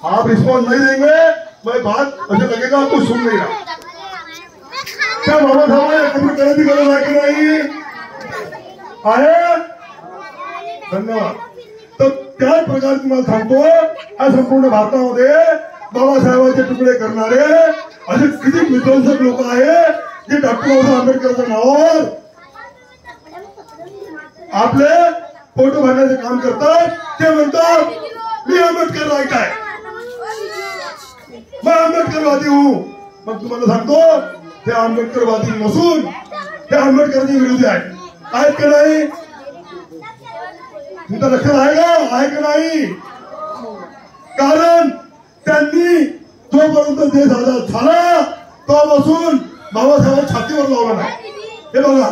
आप रिस्पॉन्स नहीं देंगे मैं बात मुझे लगेगा आपको सुन नहीं रहा। क्या बाबा साहेब कभी खरेदी करो की नाही आहे? धन्यवाद। तर त्याच प्रकारे तुम्हाला सांगतो हा संपूर्ण भारतामध्ये बाबासाहेबांचे तुकडे करणारे असे किती विध्वंसक लोक आहेत जे डॉक्टर बाबासाहेब आंबेडकरच्या नावावर आपले फोटो भरण्याचे काम करतात। ते म्हणतात मी आंबेडकर राईट आहे, मैं आंबेडकरवादी हूं। मग तुम्हाला सांगतो ते आंबेडकरवादी नसून ते आंबेडकरचे विरोधी आहेत का नाही? तुमचं लक्षात आहे का नाही? कारण त्यांनी जोपर्यंत देश आजाद झाला तेव्हापासून बाबासाहेब छातीवर लावला नाही। हे बघा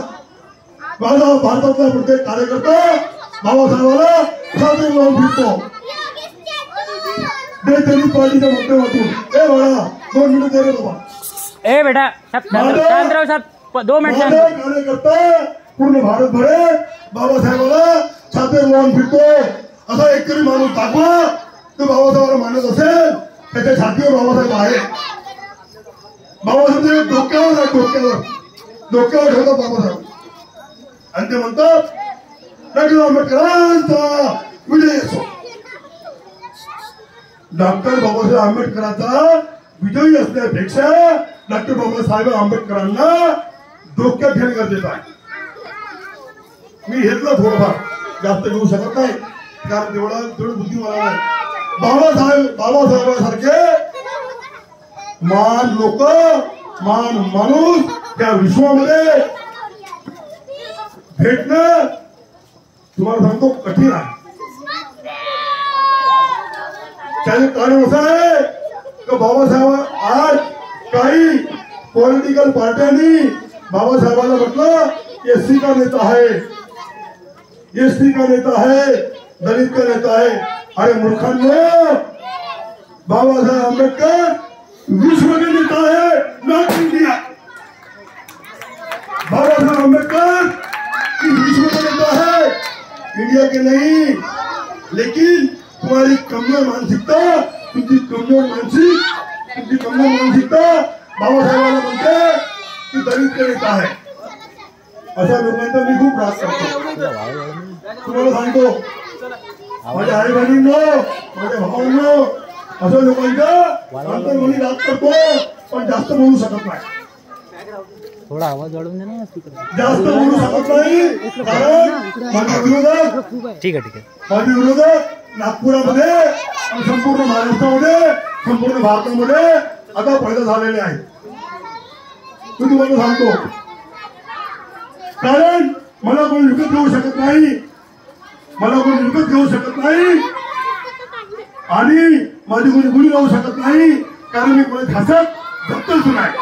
माझा भारतातला प्रत्येक कार्यकर्ता बाबासाहेबाला छातीवर लावून फिरतो देशजनित पार्टीच्या माध्यमातून। हे बघा 2 मिनिट दे रे बाबा। ए बेटा शांतराव साहेब 2 मिनिट। कार्यकर्ता पूर्ण भारतभर बाबासाहेबाला छातीवर लावून फिरतो असा एकतरी माणूस दाखवा तो बाबासाहेबाला मानत असेल त्याच्या छातीवर बाबासाहेब आहे। बाबासाहेब डोक्यावर ठेवतात बाबासाहेब आणि ते म्हणतात डॉक्टर आंबेडकरांचा विजय असो। डॉक्टर बाबासाहेब आंबेडकरांचा विजयी असण्यापेक्षा डॉक्टर बाबासाहेब आंबेडकरांना डोक्यात घेणं गरजेचं आहे। मी घेतलं थोडंफार जास्त घेऊ शकत नाही कारण तेवढं बुद्धी मला नाही। बाबासाहेबांसारखे मान लोक मान माणूस या विश्वामध्ये भेटणं तुम्हाला सांगतो कठीण आहे। त्याचे कारण असं आहे की बाबासाहेब आज काही पॉलिटिकल पार्ट्यांनी बाबासाहेबांना म्हटलं एससी का नेता है, एसटी का नेता है, दलित का नेता है। अरे मूर्खांनो बाबासाहेब आंबेडकर विश्व के नेता है नॉट इंडिया। बाबासाहेब आंबेडकर विश्व का नेता है इंडिया के नहीं। लेकिन तुम्हारी कमजोर मानसिकता तुमची कमजोर मानसिकता बाबासाहेबांना म्हणते की दलित का नेता है। अशा लोकांचा मी खूप राग करतो। तुम्हाला सांगतो माझ्या आई बहिणींनो माझ्या भावांनो अशा लोकांचा मी राग करतो पण जास्त बोलू शकत नाही। थोडा आवाज वाढवून दे ना जास्त बोलू शकत नाही कारण माझे विरोधक ठीक आहे माझे विरोधक नागपुरामध्ये आणि संपूर्ण महाराष्ट्रामध्ये संपूर्ण भारतामध्ये आता पैदा झालेले आहेत। मी तुम्हाला सांगतो कारण मला कोणी विकत घेऊ शकत नाही, मला कोणी विकत घेऊ शकत नाही आणि माझी कोणी गुढी लावू शकत नाही कारण मी कोणी खासत दत्तच नाही।